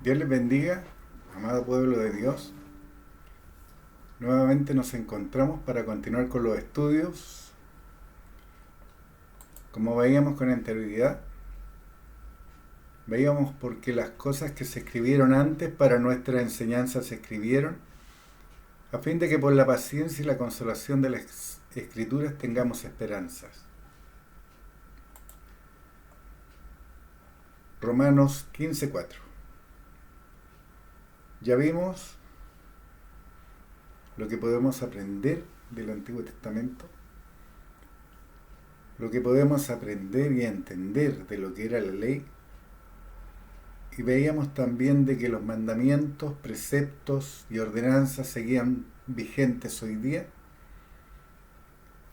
Dios les bendiga, amado pueblo de Dios. Nuevamente nos encontramos para continuar con los estudios. Como veíamos con anterioridad, veíamos por qué las cosas que se escribieron antes para nuestra enseñanza se escribieron, a fin de que por la paciencia y la consolación de las Escrituras tengamos esperanzas. Romanos 15:4. Ya vimos lo que podemos aprender del Antiguo Testamento, lo que podemos aprender y entender de lo que era la ley, y veíamos también de que los mandamientos, preceptos y ordenanzas seguían vigentes hoy día,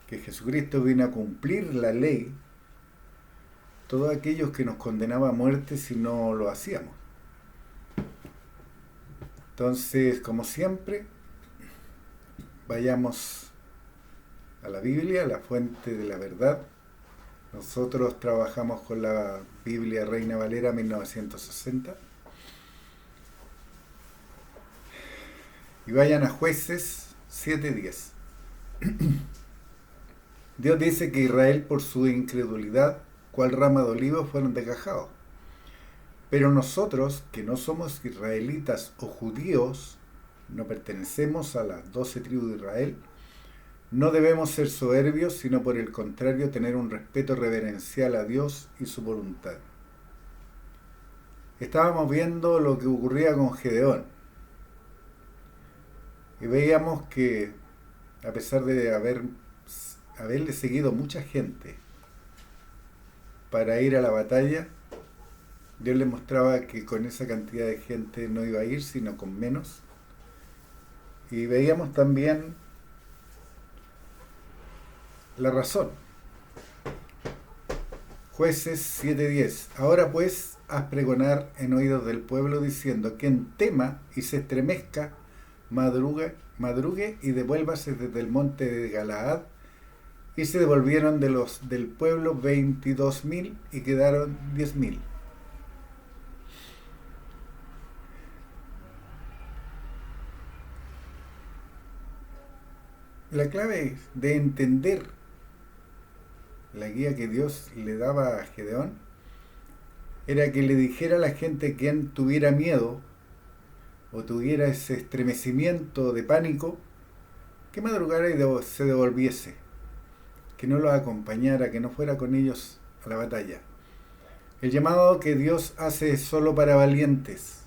que Jesucristo vino a cumplir la ley, todos aquellos que nos condenaba a muerte si no lo hacíamos. Entonces, como siempre, vayamos a la Biblia, la fuente de la verdad. Nosotros trabajamos con la Biblia Reina Valera 1960. Y vayan a Jueces 7:10. Dios dice que Israel, por su incredulidad, cual rama de olivo, fueron desgajados. Pero nosotros, que no somos israelitas o judíos, no pertenecemos a las 12 tribus de Israel, no debemos ser soberbios, sino por el contrario tener un respeto reverencial a Dios y su voluntad. Estábamos viendo lo que ocurría con Gedeón y veíamos que a pesar de haberle seguido mucha gente para ir a la batalla, Dios le mostraba que con esa cantidad de gente no iba a ir, sino con menos. Y veíamos también la razón. Jueces 7:10. Ahora pues, haz pregonar en oídos del pueblo diciendo: quien tema y se estremezca, madrugue y devuélvase desde el monte de Galaad. Y se devolvieron del pueblo 22.000 y quedaron 10.000. La clave de entender la guía que Dios le daba a Gedeón era que le dijera a la gente, quien tuviera miedo o tuviera ese estremecimiento de pánico, que madrugara y se devolviese, que no los acompañara, que no fuera con ellos a la batalla. El llamado que Dios hace es solo para valientes.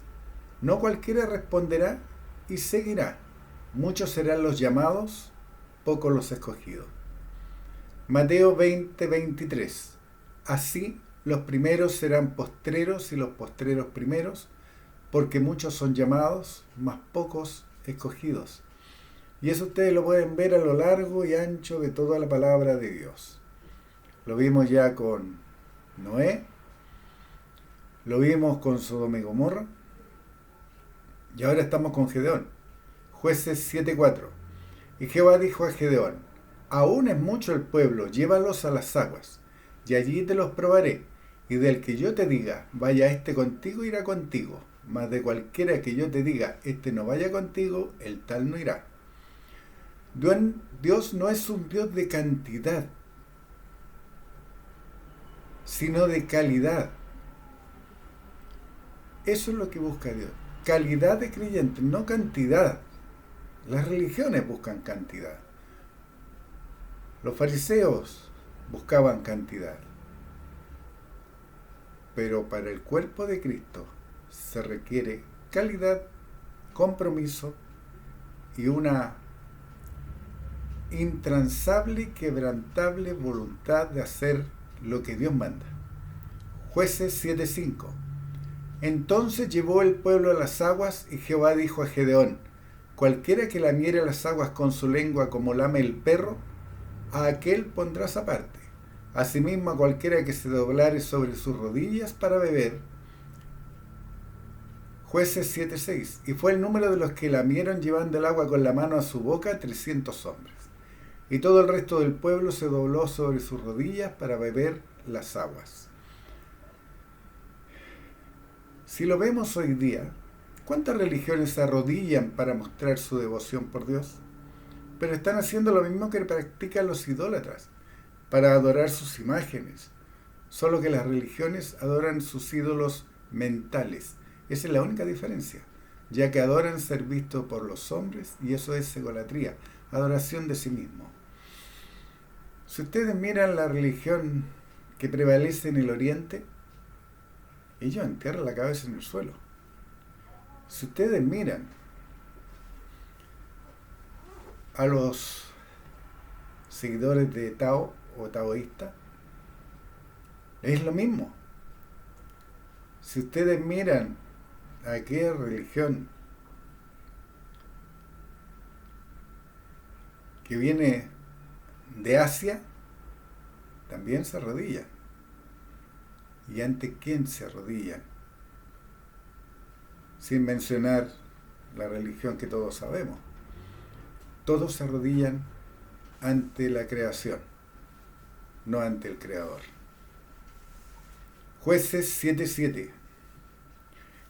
No cualquiera responderá y seguirá. Muchos serán los llamados, pocos los escogidos. Mateo 20:23. Así los primeros serán postreros y los postreros primeros, porque muchos son llamados, mas pocos escogidos. Y eso ustedes lo pueden ver a lo largo y ancho de toda la palabra de Dios. Lo vimos ya con Noé, lo vimos con Sodoma y Gomorra, y ahora estamos con Gedeón. Jueces 7:4. Y Jehová dijo a Gedeón: aún es mucho el pueblo, llévalos a las aguas, y allí te los probaré, y del que yo te diga, vaya este contigo, irá contigo, mas de cualquiera que yo te diga, este no vaya contigo, el tal no irá. Dios no es un Dios de cantidad, sino de calidad. Eso es lo que busca Dios. Calidad de creyentes, no cantidad. Las religiones buscan cantidad. Los fariseos buscaban cantidad. Pero para el cuerpo de Cristo se requiere calidad, compromiso y una intransable y quebrantable voluntad de hacer lo que Dios manda. Jueces 7:5. Entonces llevó el pueblo a las aguas, y Jehová dijo a Gedeón: cualquiera que lamiere las aguas con su lengua como lame el perro, a aquel pondrás aparte. Asimismo a cualquiera que se doblare sobre sus rodillas para beber. Jueces 7:6. Y fue el número de los que lamieron llevando el agua con la mano a su boca 300 hombres. Y todo el resto del pueblo se dobló sobre sus rodillas para beber las aguas. Si lo vemos hoy día, ¿cuántas religiones se arrodillan para mostrar su devoción por Dios? Pero están haciendo lo mismo que practican los idólatras, para adorar sus imágenes. Solo que las religiones adoran sus ídolos mentales. Esa es la única diferencia, ya que adoran ser vistos por los hombres y eso es egolatría, adoración de sí mismo. Si ustedes miran la religión que prevalece en el oriente, ellos entierran la cabeza en el suelo. Si ustedes miran a los seguidores de Tao o taoísta, es lo mismo. Si ustedes miran a aquella religión que viene de Asia, también se arrodillan. ¿Y ante quién se arrodillan? Sin mencionar la religión que todos sabemos. Todos se arrodillan ante la creación, no ante el Creador. Jueces 7:7.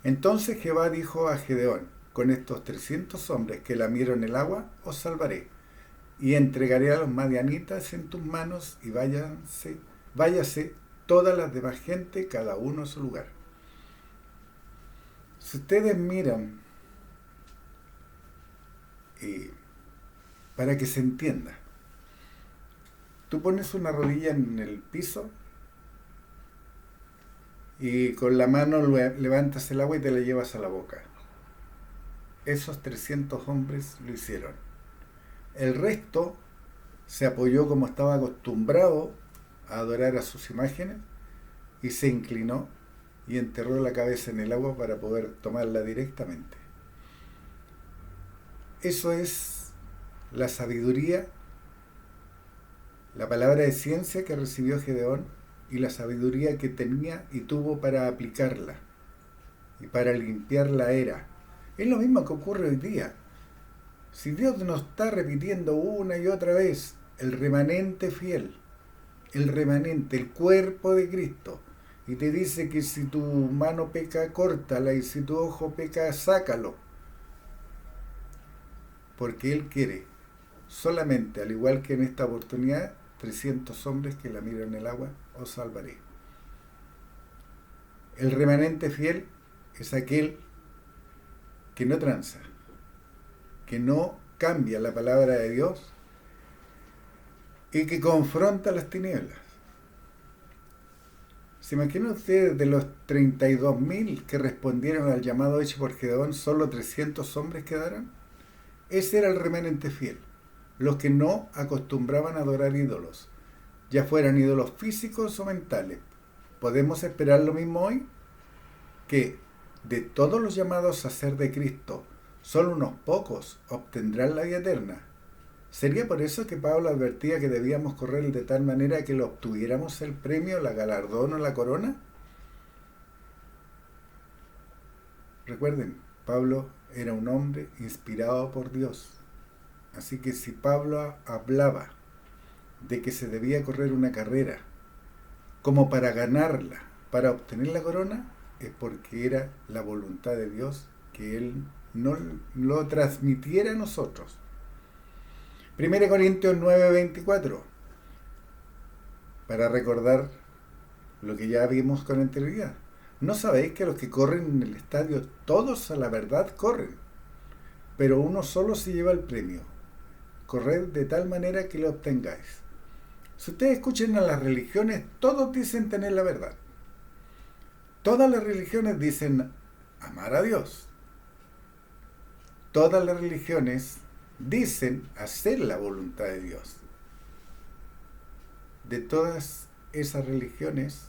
Entonces Jehová dijo a Gedeón: con estos 300 hombres que lamieron el agua, os salvaré, y entregaré a los madianitas en tus manos, y váyase todas las demás gente, cada uno a su lugar. Si ustedes miran, para que se entienda, tú pones una rodilla en el piso y con la mano levantas el agua y te la llevas a la boca. Esos 300 hombres lo hicieron. El resto se apoyó como estaba acostumbrado a adorar a sus imágenes y se inclinó y enterró la cabeza en el agua para poder tomarla directamente. Eso es la sabiduría, la palabra de ciencia que recibió Gedeón y la sabiduría que tenía y tuvo para aplicarla y para limpiar la era. Es lo mismo que ocurre hoy día. Si Dios nos está repitiendo una y otra vez el remanente fiel, el remanente, el cuerpo de Cristo, y te dice que si tu mano peca, córtala, y si tu ojo peca, sácalo, porque Él quiere solamente, al igual que en esta oportunidad, 300 hombres que la miran en el agua, os salvaré. El remanente fiel es aquel que no tranza, que no cambia la palabra de Dios y que confronta las tinieblas. ¿Se imaginan ustedes de los 32.000 que respondieron al llamado hecho por Gedeón, solo 300 hombres quedaron? Ese era el remanente fiel, los que no acostumbraban a adorar ídolos, ya fueran ídolos físicos o mentales. ¿Podemos esperar lo mismo hoy? Que de todos los llamados a ser de Cristo, solo unos pocos obtendrán la vida eterna. ¿Sería por eso que Pablo advertía que debíamos correr de tal manera que lo obtuviéramos el premio, la galardón o la corona? Recuerden, Pablo era un hombre inspirado por Dios. Así que si Pablo hablaba de que se debía correr una carrera como para ganarla, para obtener la corona, es porque era la voluntad de Dios que Él no lo transmitiera a nosotros. 1 Corintios 9:24, para recordar lo que ya vimos con anterioridad. ¿No sabéis que los que corren en el estadio, todos a la verdad corren, pero uno solo se lleva el premio? Corred de tal manera que lo obtengáis. Si ustedes escuchan a las religiones, todos dicen tener la verdad. Todas las religiones dicen amar a Dios. Todas las religiones dicen hacer la voluntad de Dios. De todas esas religiones,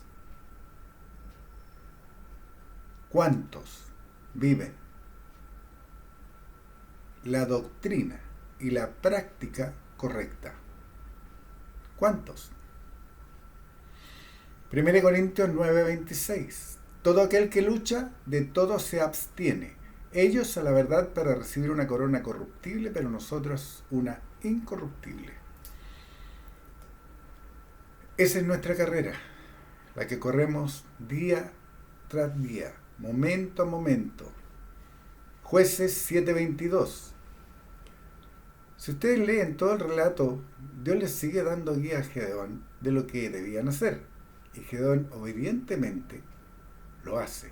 ¿cuántos viven la doctrina y la práctica correcta? ¿Cuántos? 1 Corintios 9:26. Todo aquel que lucha, de todo se abstiene. Ellos a la verdad para recibir una corona corruptible, pero nosotros una incorruptible. Esa es nuestra carrera, la que corremos día tras día, momento a momento. Jueces 7:22. Si ustedes leen todo el relato, Dios les sigue dando guía a Gedeón de lo que debían hacer. Y Gedeón obedientemente lo hace.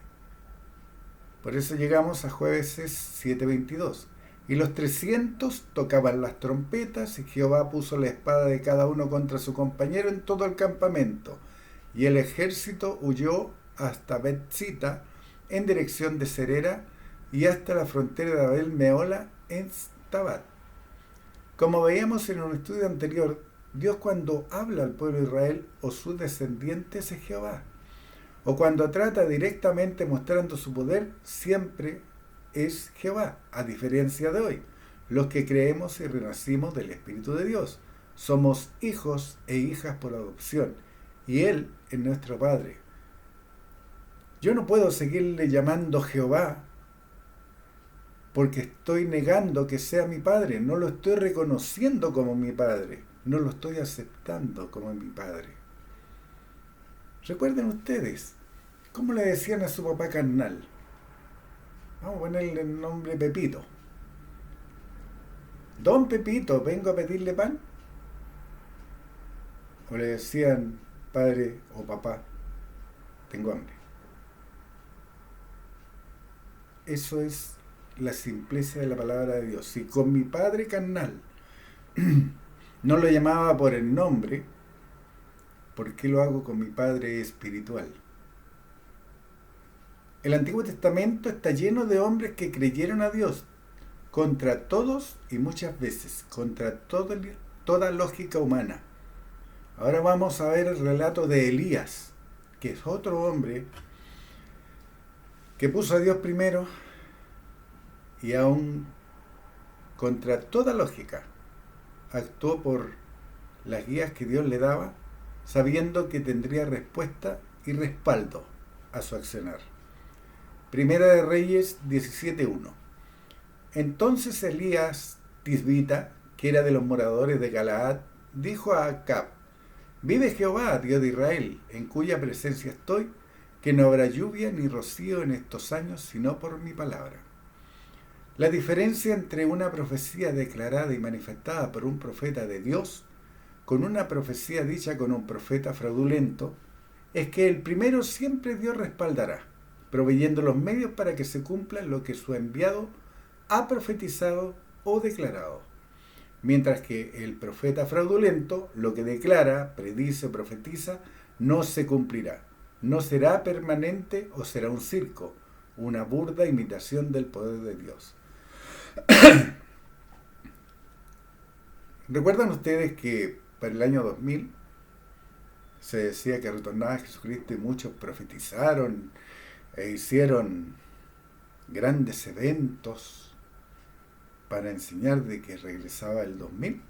Por eso llegamos a Jueces 7:22. Y los 300 tocaban las trompetas, y Jehová puso la espada de cada uno contra su compañero en todo el campamento. Y el ejército huyó hasta Betzita, en dirección de Serera, y hasta la frontera de Abel Meola, en Tabat. Como veíamos en un estudio anterior, Dios cuando habla al pueblo de Israel o sus descendientes es Jehová. O cuando trata directamente mostrando su poder, siempre es Jehová, a diferencia de hoy. Los que creemos y renacimos del Espíritu de Dios. Somos hijos e hijas por adopción. Y Él es nuestro Padre. Yo no puedo seguirle llamando Jehová porque estoy negando que sea mi Padre. No lo estoy reconociendo como mi Padre. No lo estoy aceptando como mi Padre. Recuerden ustedes, ¿cómo le decían a su papá carnal? Vamos a ponerle el nombre Pepito. Don Pepito, ¿vengo a pedirle pan? O le decían, padre o papá, tengo hambre. Eso es la simpleza de la palabra de Dios. Si con mi padre carnal no lo llamaba por el nombre, ¿por qué lo hago con mi padre espiritual? El Antiguo Testamento está lleno de hombres que creyeron a Dios contra todos y muchas veces contra toda lógica humana. Ahora vamos a ver el relato de Elías, que es otro hombre que puso a Dios primero y aún contra toda lógica actuó por las guías que Dios le daba, sabiendo que tendría respuesta y respaldo a su accionar. Primera de Reyes 17:1. Entonces Elías Tisbita, que era de los moradores de Galaad, dijo a Acab: vive Jehová, Dios de Israel, en cuya presencia estoy, que no habrá lluvia ni rocío en estos años, sino por mi palabra. La diferencia entre una profecía declarada y manifestada por un profeta de Dios con una profecía dicha con un profeta fraudulento es que el primero siempre Dios respaldará, proveyendo los medios para que se cumpla lo que su enviado ha profetizado o declarado. Mientras que el profeta fraudulento, lo que declara, predice o profetiza, no se cumplirá. No será permanente o será un circo, una burda imitación del poder de Dios. ¿Recuerdan ustedes que para el año 2000 se decía que retornaba Jesucristo y muchos profetizaron e hicieron grandes eventos para enseñar de que regresaba el 2000?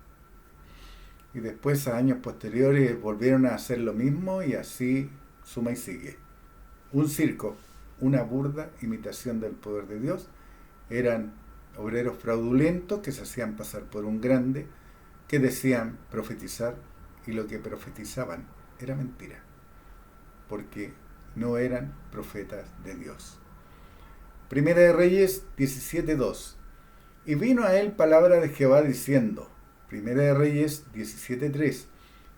Y después, a años posteriores, volvieron a hacer lo mismo y así suma y sigue. Un circo, una burda imitación del poder de Dios. Eran obreros fraudulentos que se hacían pasar por un grande, que decían profetizar, y lo que profetizaban era mentira, porque no eran profetas de Dios. Primera de Reyes 17:2. Y vino a él palabra de Jehová diciendo, Primera de Reyes 17:3,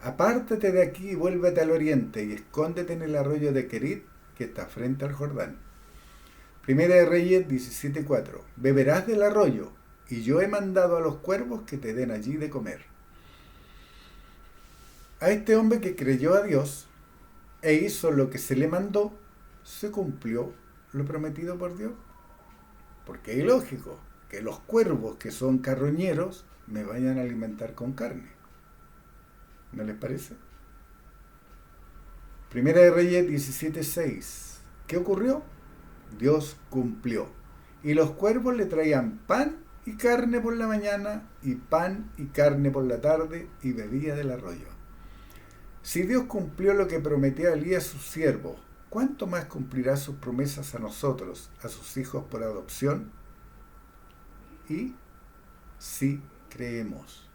apártate de aquí y vuélvete al oriente y escóndete en el arroyo de Querit, que está frente al Jordán. Primera de Reyes 17:4, beberás del arroyo, y yo he mandado a los cuervos que te den allí de comer. A este hombre que creyó a Dios e hizo lo que se le mandó, se cumplió lo prometido por Dios. Porque es ilógico que los cuervos, que son carroñeros, me vayan a alimentar con carne. ¿No les parece? Primera de Reyes 17:6. ¿Qué ocurrió? Dios cumplió. Y los cuervos le traían pan y carne por la mañana, y pan y carne por la tarde, y bebía del arroyo. Si Dios cumplió lo que prometió a Elías su siervo, ¿cuánto más cumplirá sus promesas a nosotros, a sus hijos por adopción? Y si creemos.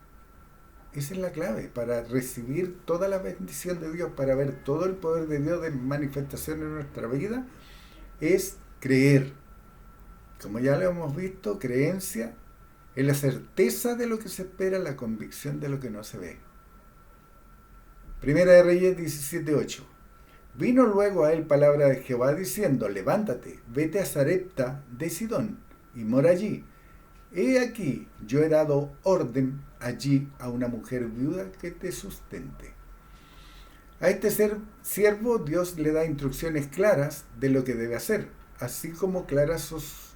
Esa es la clave para recibir toda la bendición de Dios, para ver todo el poder de Dios de manifestación en nuestra vida, es creer. Como ya lo hemos visto, creencia es la certeza de lo que se espera, la convicción de lo que no se ve. Primera de Reyes 17:8. Vino luego a él palabra de Jehová diciendo: levántate, vete a Sarepta de Sidón y mora allí. He aquí, yo he dado orden allí a una mujer viuda que te sustente. A este siervo Dios le da instrucciones claras de lo que debe hacer, así como claras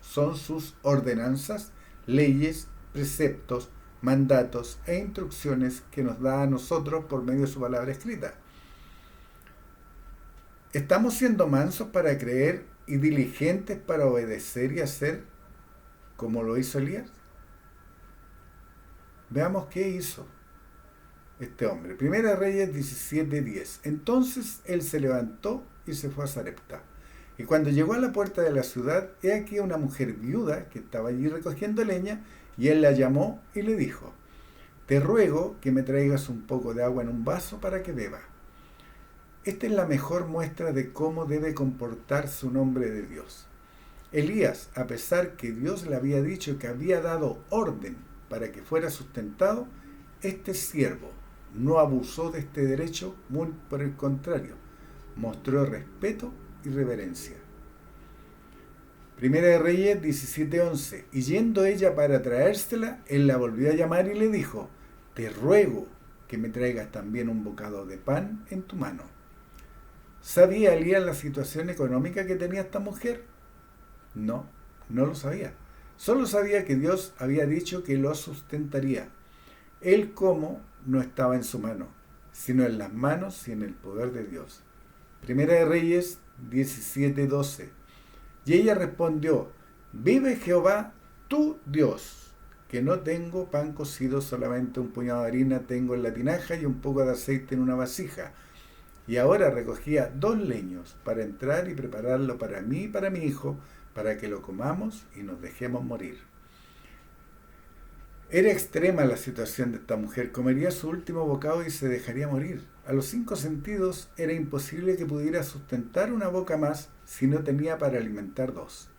son sus ordenanzas, leyes, preceptos, mandatos e instrucciones que nos da a nosotros por medio de su palabra escrita. ¿Estamos siendo mansos para creer y diligentes para obedecer y hacer como lo hizo Elías? Veamos qué hizo este hombre. Primera Reyes 17:10. Entonces él se levantó y se fue a Sarepta. Y cuando llegó a la puerta de la ciudad, he aquí una mujer viuda que estaba allí recogiendo leña, y él la llamó y le dijo: te ruego que me traigas un poco de agua en un vaso para que beba. Esta es la mejor muestra de cómo debe comportarse un hombre de Dios. Elías, a pesar que Dios le había dicho que había dado orden para que fuera sustentado, este siervo no abusó de este derecho, muy por el contrario, mostró respeto y reverencia. Primera de Reyes 17:11. Y yendo ella para traérsela, él la volvió a llamar y le dijo: te ruego que me traigas también un bocado de pan en tu mano. ¿Sabía Elías la situación económica que tenía esta mujer? No, no lo sabía. Solo sabía que Dios había dicho que lo sustentaría. El cómo no estaba en su mano, sino en las manos y en el poder de Dios. Primera de Reyes 17:12. Y ella respondió: vive Jehová tu Dios, que no tengo pan cocido, solamente un puñado de harina tengo en la tinaja y un poco de aceite en una vasija. Y ahora recogía 2 leños para entrar y prepararlo para mí y para mi hijo, para que lo comamos y nos dejemos morir. Era extrema la situación de esta mujer. Comería su último bocado y se dejaría morir. A los 5 sentidos era imposible que pudiera sustentar una boca más si no tenía para alimentar 2.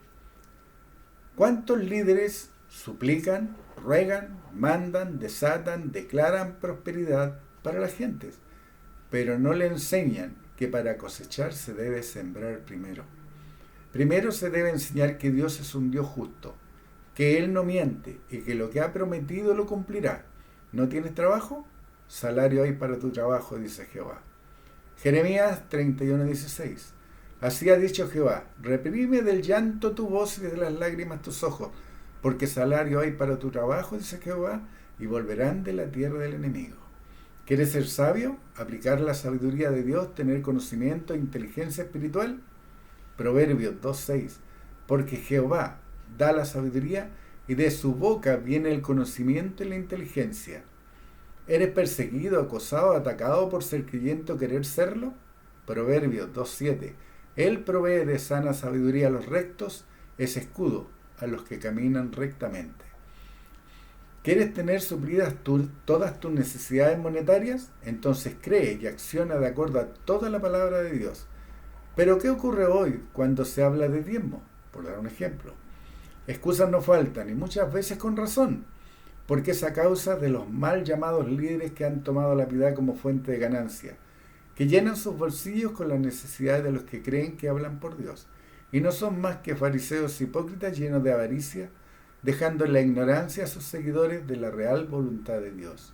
¿Cuántos líderes suplican, ruegan, mandan, desatan, declaran prosperidad para la gente, pero no le enseñan que para cosechar se debe sembrar primero? Primero se debe enseñar que Dios es un Dios justo, que Él no miente y que lo que ha prometido lo cumplirá. ¿No tienes trabajo? Salario hay para tu trabajo, dice Jehová. Jeremías 31:16. Así ha dicho Jehová: reprime del llanto tu voz y de las lágrimas tus ojos, porque salario hay para tu trabajo, dice Jehová, y volverán de la tierra del enemigo. ¿Quieres ser sabio? ¿Aplicar la sabiduría de Dios? ¿Tener conocimiento e inteligencia espiritual? Proverbios 2:6. Porque Jehová da la sabiduría y de su boca viene el conocimiento y la inteligencia. ¿Eres perseguido, acosado, atacado por ser creyente o querer serlo? Proverbios 2:7. Él provee de sana sabiduría a los rectos, es escudo a los que caminan rectamente. ¿Quieres tener suplidas todas tus necesidades monetarias? Entonces cree y acciona de acuerdo a toda la palabra de Dios. Pero ¿qué ocurre hoy cuando se habla de diezmo? Por dar un ejemplo. Excusas no faltan, y muchas veces con razón, porque es a causa de los mal llamados líderes que han tomado la piedad como fuente de ganancia, que llenan sus bolsillos con las necesidades de los que creen que hablan por Dios, y no son más que fariseos hipócritas llenos de avaricia, dejando en la ignorancia a sus seguidores de la real voluntad de Dios.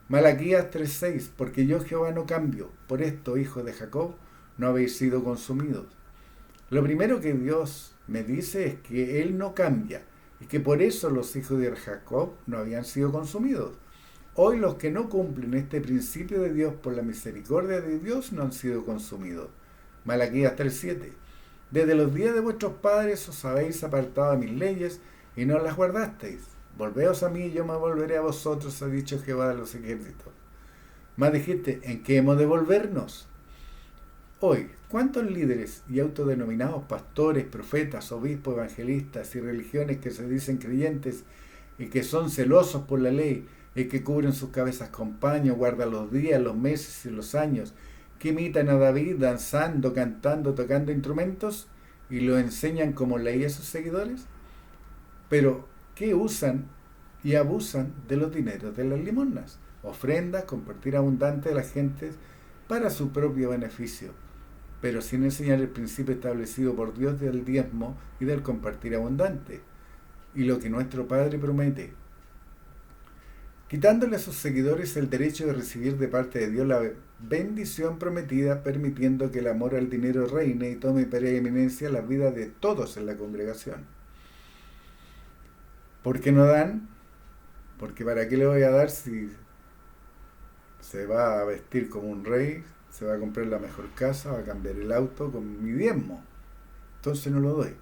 Malaquías 3:6. Porque yo Jehová no cambio, por esto, hijos de Jacob, no habéis sido consumidos. Lo primero que Dios me dice es que Él no cambia, y que por eso los hijos de Jacob no habían sido consumidos. Hoy los que no cumplen este principio de Dios por la misericordia de Dios no han sido consumidos. Malaquías 3:7. Desde los días de vuestros padres os habéis apartado de mis leyes y no las guardasteis. Volveos a mí y yo me volveré a vosotros, ha dicho Jehová de los ejércitos. Mas dijiste: ¿en qué hemos de volvernos? Hoy, ¿cuántos líderes y autodenominados pastores, profetas, obispos, evangelistas y religiones que se dicen creyentes y que son celosos por la ley y que cubren sus cabezas con paño, guardan los días, los meses y los años, que imitan a David danzando, cantando, tocando instrumentos, y lo enseñan como ley a sus seguidores, pero que usan y abusan de los dineros de las limosnas, ofrendas, compartir abundante de las gentes para su propio beneficio, pero sin enseñar el principio establecido por Dios del diezmo y del compartir abundante, y lo que nuestro Padre promete, quitándole a sus seguidores el derecho de recibir de parte de Dios la bendición prometida, permitiendo que el amor al dinero reine y tome preeminencia en la vida de todos en la congregación. ¿Por qué no dan? Porque ¿para qué le voy a dar si se va a vestir como un rey, se va a comprar la mejor casa, va a cambiar el auto con mi diezmo? Entonces no lo doy.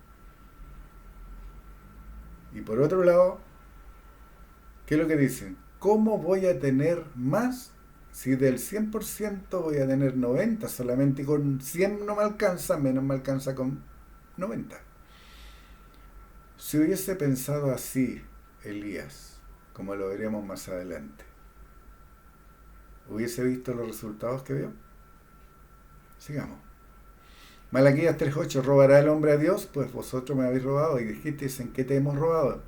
Y por otro lado, ¿qué es lo que dicen? ¿Cómo voy a tener más si del 100% voy a tener 90 solamente y con 100 no me alcanza, menos me alcanza con 90? Si hubiese pensado así Elías, como lo veremos más adelante, ¿hubiese visto los resultados que vio? Sigamos. Malaquías 3:8, ¿robará el hombre a Dios? Pues vosotros me habéis robado. Y dijisteis, ¿en qué te hemos robado?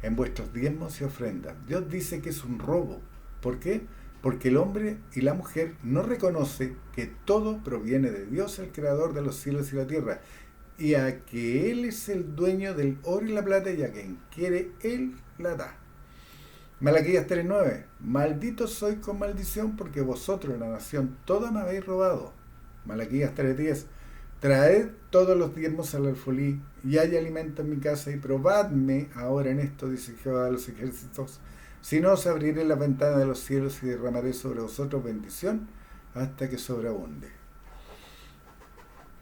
En vuestros diezmos y ofrendas. Dios dice que es un robo. ¿Por qué? Porque el hombre y la mujer no reconoce que todo proviene de Dios, el creador de los cielos y la tierra, y a que Él es el dueño del oro y la plata, y a quien quiere Él la da. Malaquías 3:9, maldito soy con maldición, porque vosotros, la nación, toda me habéis robado. Malaquías 3:10, traed todos los diezmos al alfolí, y hay alimento en mi casa, y probadme ahora en esto, dice Jehová de los ejércitos, si no os abriré la ventana de los cielos y derramaré sobre vosotros bendición hasta que sobreabunde.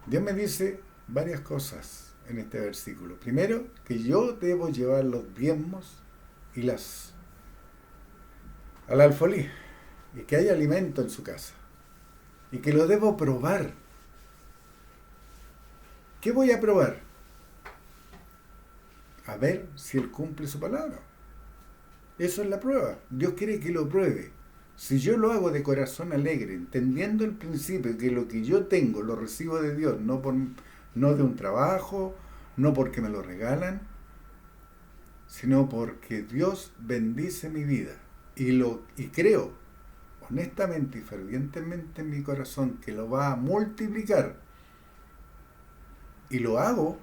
Dios me dice varias cosas en este versículo. Primero, que yo debo llevar los diezmos y al alfolí, y que hay alimento en su casa, y que lo debo probar. ¿Qué voy a probar? A ver si Él cumple su palabra. Eso es la prueba. Dios quiere que lo pruebe. Si yo lo hago de corazón alegre, entendiendo el principio que lo que yo tengo lo recibo de Dios, no de un trabajo, no porque me lo regalan, sino porque Dios bendice mi vida. Y creo, honestamente y fervientemente en mi corazón, que lo va a multiplicar, y lo hago,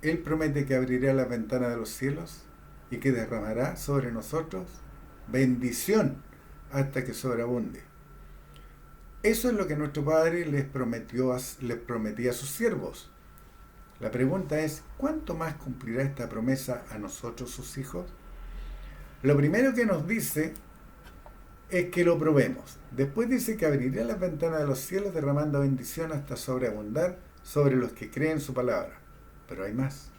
Él promete que abrirá las ventanas de los cielos y que derramará sobre nosotros bendición hasta que sobreabunde. Eso es lo que nuestro Padre les prometía a sus siervos. La pregunta es, ¿cuánto más cumplirá esta promesa a nosotros, sus hijos? Lo primero que nos dice es que lo probemos. Después dice que abrirá las ventanas de los cielos derramando bendición hasta sobreabundar sobre los que creen su palabra. Pero hay más.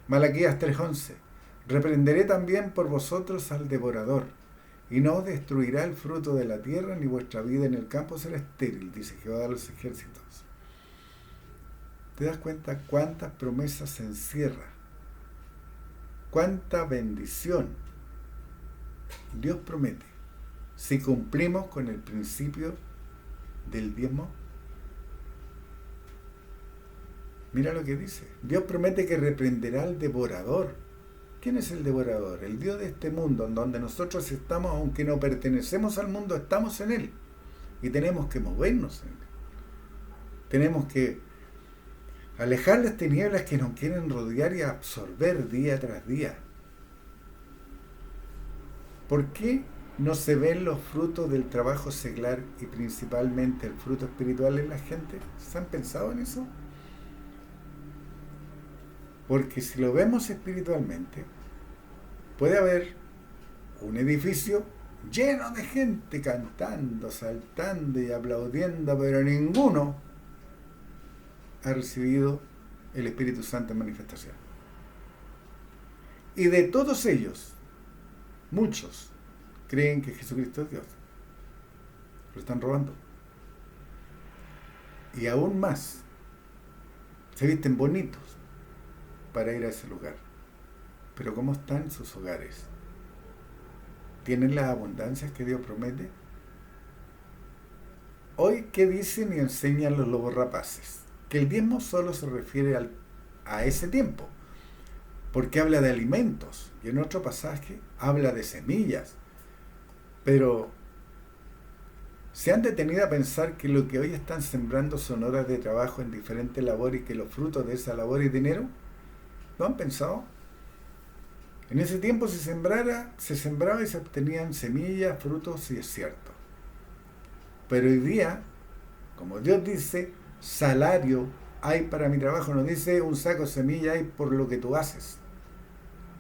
Malaquías 3:11, reprenderé también por vosotros al devorador, y no os destruirá el fruto de la tierra, ni vuestra vida en el campo será estéril, dice Jehová de los ejércitos. ¿Te das cuenta cuántas promesas se encierra? ¿Cuánta bendición Dios promete si cumplimos con el principio del diezmo? Mira lo que dice. Dios promete que reprenderá al devorador. ¿Quién es el devorador? El Dios de este mundo, en donde nosotros estamos, aunque no pertenecemos al mundo, estamos en él. Y tenemos que movernos en él. Tenemos que alejar las tinieblas que nos quieren rodear y absorber día tras día. ¿Por qué no se ven los frutos del trabajo seglar y principalmente el fruto espiritual en la gente? ¿Se han pensado en eso? Porque si lo vemos espiritualmente, puede haber un edificio lleno de gente cantando, saltando y aplaudiendo, pero ninguno ha recibido el Espíritu Santo en manifestación. Y de todos ellos, muchos creen que Jesucristo es Dios. Lo están robando. Y aún más, se visten bonitos para ir a ese lugar. Pero ¿cómo están sus hogares? ¿Tienen las abundancias que Dios promete? Hoy, ¿qué dicen y enseñan los lobos rapaces? que el diezmo solo se refiere a ese tiempo, porque habla de alimentos, y en otro pasaje habla de semillas. Pero ¿se han detenido a pensar que lo que hoy están sembrando son horas de trabajo en diferentes labores y que los frutos de esa labor es dinero? ¿Lo han pensado? En ese tiempo se sembraba y se obtenían semillas, frutos, sí es cierto. Pero hoy día, como Dios dice, salario hay para mi trabajo, no dice un saco de semilla hay por lo que tú haces.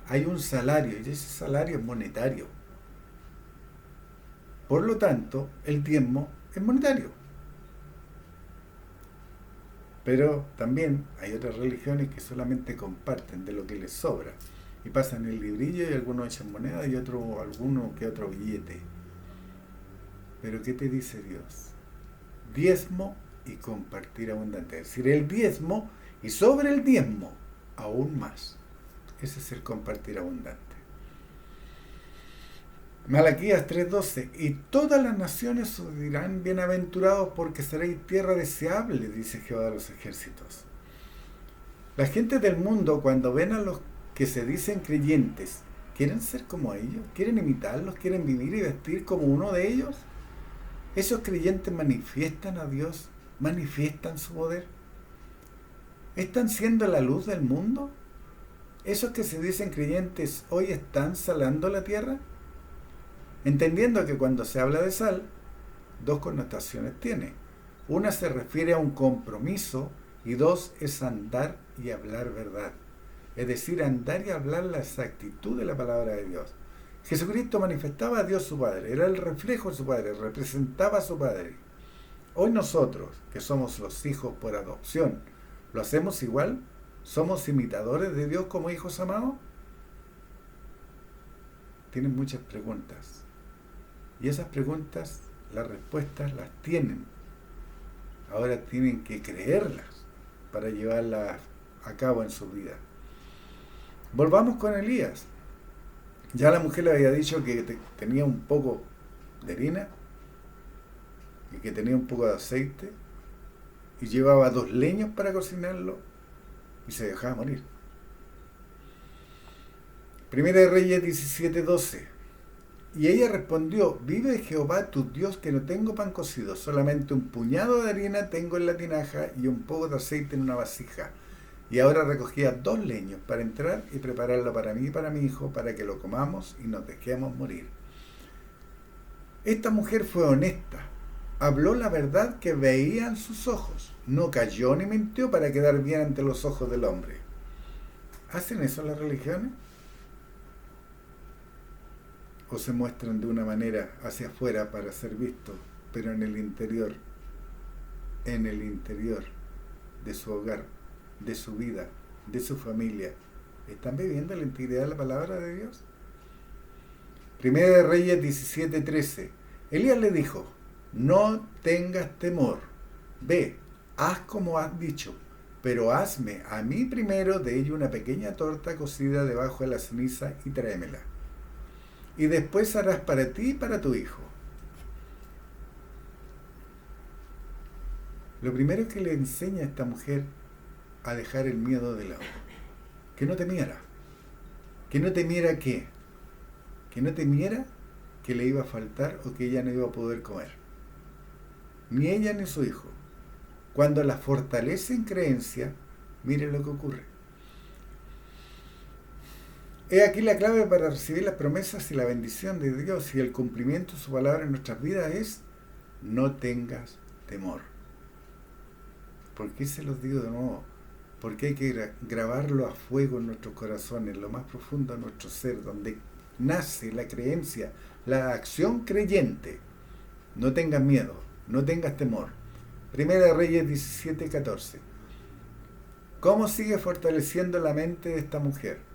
Hay un salario y ese salario es monetario. Por lo tanto, el diezmo es monetario. Pero también hay otras religiones que solamente comparten de lo que les sobra y pasan el librillo y algunos echan moneda y alguno que otro billete. Pero ¿qué te dice Dios? Diezmo y compartir abundante. Es decir, el diezmo y sobre el diezmo aún más. Ese es el compartir abundante. Malaquías 3:12. Y todas las naciones os dirán bienaventurados porque seréis tierra deseable, dice Jehová de los ejércitos. La gente del mundo, cuando ven a los que se dicen creyentes, ¿quieren ser como ellos? ¿Quieren imitarlos? ¿Quieren vivir y vestir como uno de ellos? ¿Esos creyentes manifiestan a Dios? ¿Manifiestan su poder? ¿Están siendo la luz del mundo? ¿Esos que se dicen creyentes hoy están salando la tierra? Entendiendo que cuando se habla de sal, dos connotaciones tiene. Una se refiere a un compromiso y dos es andar y hablar verdad. Es decir, andar y hablar la exactitud de la palabra de Dios. Jesucristo manifestaba a Dios su Padre, era el reflejo de su Padre, representaba a su Padre. Hoy nosotros, que somos los hijos por adopción, ¿lo hacemos igual? ¿Somos imitadores de Dios como hijos amados? Tienen muchas preguntas. Y esas preguntas, las respuestas las tienen. Ahora tienen que creerlas para llevarlas a cabo en su vida. Volvamos con Elías. Ya la mujer le había dicho que tenía un poco de harina y que tenía un poco de aceite y llevaba 2 leños para cocinarlo y se dejaba morir. Primera de Reyes 17:12. Y ella respondió: vive Jehová tu Dios que no tengo pan cocido, solamente un puñado de harina tengo en la tinaja y un poco de aceite en una vasija. Y ahora recogía 2 leños para entrar y prepararlo para mí y para mi hijo, para que lo comamos y nos dejemos morir. Esta mujer fue honesta, habló la verdad que veía en sus ojos, no cayó ni mintió para quedar bien ante los ojos del hombre. ¿Hacen eso las religiones? ¿O se muestran de una manera hacia afuera para ser vistos, pero en el interior de su hogar, de su vida, de su familia, están viviendo la integridad de la palabra de Dios? Primera de Reyes 17:13. Elías le dijo: no tengas temor, ve, haz como has dicho, pero hazme a mí primero de ello una pequeña torta cocida debajo de la ceniza y tráemela. Y después harás para ti y para tu hijo. Lo primero que le enseña a esta mujer a dejar el miedo de lado. Que no temiera. Que no temiera qué. Que no temiera que le iba a faltar o que ella no iba a poder comer. Ni ella ni su hijo. Cuando la fortalece en creencia, mire lo que ocurre. He aquí la clave para recibir las promesas y la bendición de Dios y el cumplimiento de su palabra en nuestras vidas es: no tengas temor. ¿Por qué se los digo de nuevo? Porque hay que grabarlo a fuego en nuestros corazones, en lo más profundo de nuestro ser, donde nace la creencia, la acción creyente. No tengas miedo, no tengas temor. Primera de Reyes 17:14. ¿Cómo sigue fortaleciendo la mente de esta mujer?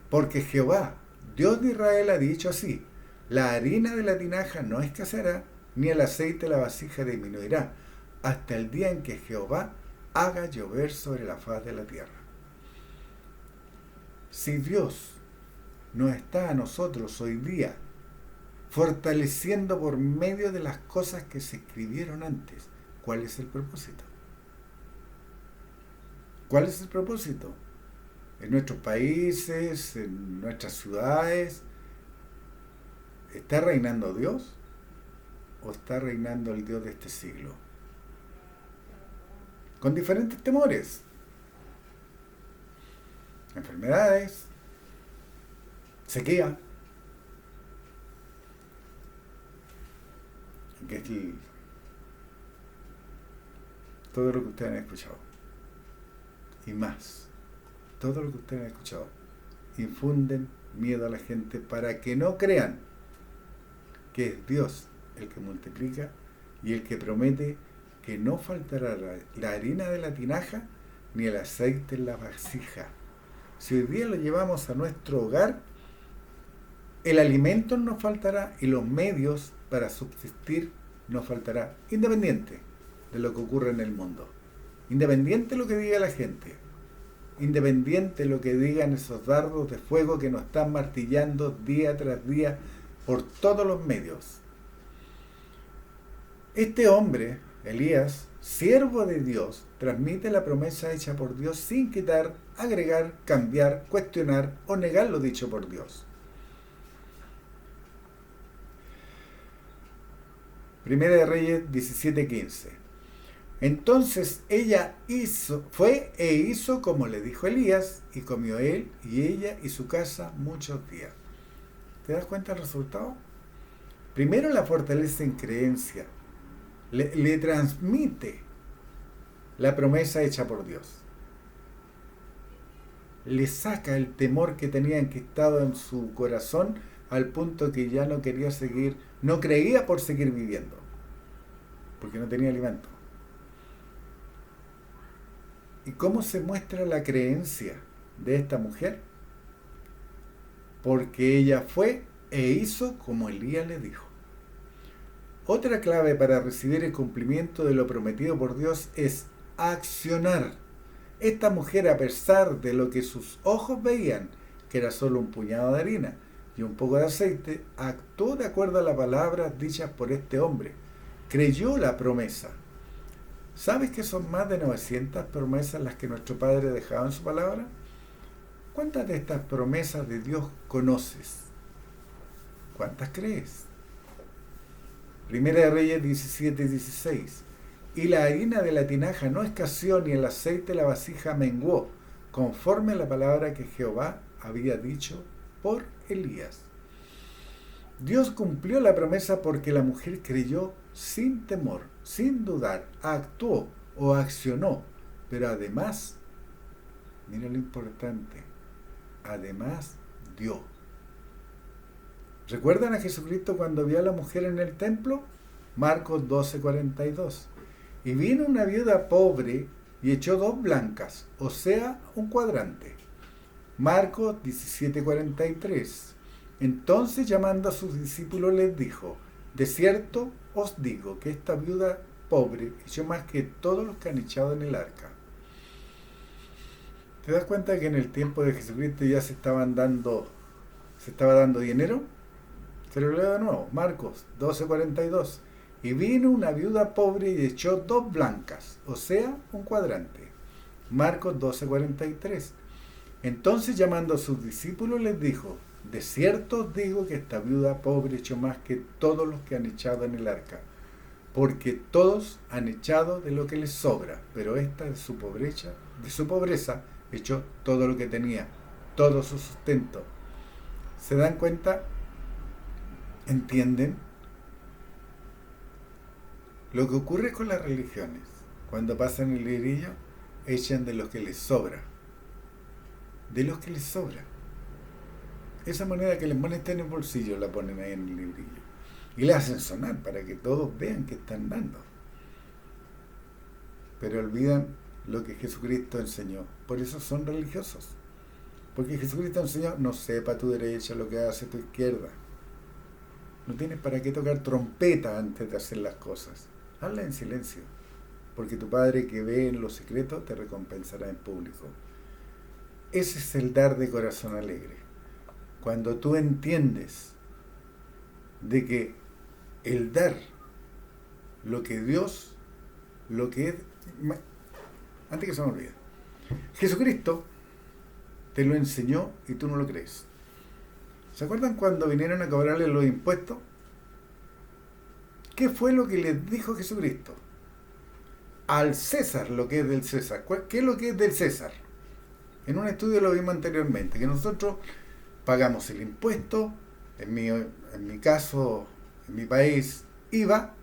Porque Jehová, Dios de Israel, ha dicho así: la harina de la tinaja no escaseará, ni el aceite de la vasija disminuirá, hasta el día en que Jehová haga llover sobre la faz de la tierra. Si Dios no está a nosotros hoy día, fortaleciendo por medio de las cosas que se escribieron antes, ¿cuál es el propósito? ¿Cuál es el propósito? En nuestros países, en nuestras ciudades, ¿está reinando Dios o está reinando el Dios de este siglo? Con diferentes temores, enfermedades, sequía, que es todo lo que ustedes han escuchado y más, todo lo que ustedes han escuchado, infunden miedo a la gente para que no crean que es Dios el que multiplica y el que promete que no faltará la harina de la tinaja ni el aceite en la vasija. Si hoy día lo llevamos a nuestro hogar, el alimento nos faltará y los medios para subsistir nos faltará, independiente de lo que ocurra en el mundo, independiente de lo que diga la gente, independiente de lo que digan esos dardos de fuego que nos están martillando día tras día por todos los medios. Este hombre, Elías, siervo de Dios, transmite la promesa hecha por Dios sin quitar, agregar, cambiar, cuestionar o negar lo dicho por Dios. Primera de Reyes 17:15. Entonces ella fue e hizo como le dijo Elías, y comió él y ella y su casa muchos días. ¿Te das cuenta del resultado? Primero la fortalece en creencia, le transmite la promesa hecha por Dios. Le saca el temor que tenía enquistado en su corazón al punto que ya no quería seguir, no creía por seguir viviendo, porque no tenía alimento. ¿Y cómo se muestra la creencia de esta mujer? Porque ella fue e hizo como Elías le dijo. Otra clave para recibir el cumplimiento de lo prometido por Dios es accionar. Esta mujer, a pesar de lo que sus ojos veían, que era solo un puñado de harina y un poco de aceite, actuó de acuerdo a las palabras dichas por este hombre. Creyó la promesa. ¿Sabes que son más de 900 promesas las que nuestro Padre dejaba en su palabra? ¿Cuántas de estas promesas de Dios conoces? ¿Cuántas crees? Primera de Reyes 17:16. Y la harina de la tinaja no escaseó, ni el aceite de la vasija menguó, conforme a la palabra que Jehová había dicho por Elías. Dios cumplió la promesa porque la mujer creyó sin temor, sin dudar, actuó o accionó, pero además, mira lo importante, además dio. ¿Recuerdan a Jesucristo cuando vio a la mujer en el templo? Marcos 12:42. Y vino una viuda pobre y echó 2 blancas, o sea, un cuadrante. Marcos 17:43. Entonces, llamando a sus discípulos, les dijo: de cierto os digo que esta viuda pobre echó más que todos los que han echado en el arca. ¿Te das cuenta que en el tiempo de Jesucristo ya se estaba dando dinero? Se lo leo de nuevo, Marcos 12:42. Y vino una viuda pobre y echó 2 blancas, o sea, un cuadrante. Marcos 12:43. Entonces, llamando a sus discípulos, les dijo: de cierto os digo que esta viuda pobre echó más que todos los que han echado en el arca, porque todos han echado de lo que les sobra, pero esta de su pobreza echó todo lo que tenía, todo su sustento. ¿Se dan cuenta? ¿Entienden? Lo que ocurre con las religiones, cuando pasan el librillo, echan de lo que les sobra. De los que les sobra. Esa moneda que les molesta en el bolsillo la ponen ahí en el librillo. Y la hacen sonar para que todos vean que están dando. Pero olvidan lo que Jesucristo enseñó. Por eso son religiosos. Porque Jesucristo enseñó: no sepa tu derecha lo que hace tu izquierda. No tienes para qué tocar trompeta antes de hacer las cosas. Hazla en silencio, porque tu Padre que ve en lo secreto te recompensará en público. Ese es el dar de corazón alegre. Cuando tú entiendes de que el dar, lo que Dios, lo que es... Antes que se me olvide, Jesucristo te lo enseñó y tú no lo crees. ¿Se acuerdan cuando vinieron a cobrarle los impuestos? ¿Qué fue lo que les dijo Jesucristo? Al César lo que es del César. ¿Qué es lo que es del César? En un estudio lo vimos anteriormente, que nosotros pagamos el impuesto, en mi caso, en mi país, IVA.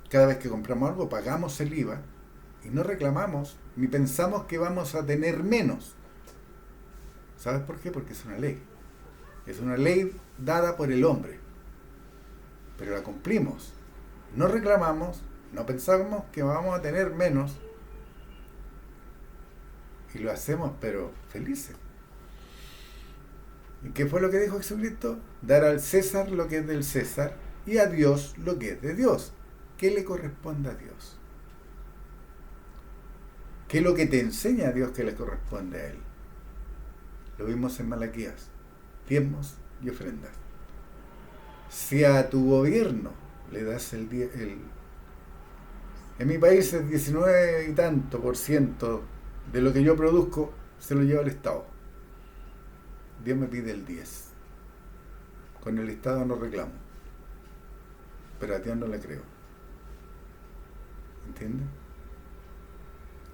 Cada vez que compramos algo pagamos el IVA y no reclamamos ni pensamos que vamos a tener menos. ¿Sabes por qué? Porque es una ley. Es una ley dada por el hombre. Pero la cumplimos. No reclamamos, no pensamos que vamos a tener menos y lo hacemos pero felices. ¿Y qué fue lo que dijo Jesucristo? Dar al César lo que es del César y a Dios lo que es de Dios. ¿Qué le corresponde a Dios? ¿Qué es lo que te enseña a Dios que le corresponde a Él? Lo vimos en Malaquías. Diezmos y ofrendas. Si a tu gobierno le das en mi país el 19 y tanto por ciento de lo que yo produzco se lo lleva el Estado. Dios me pide el 10. Con el Estado no reclamo. Pero a Dios no le creo. ¿Entienden?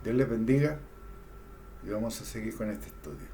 Dios les bendiga y vamos a seguir con este estudio.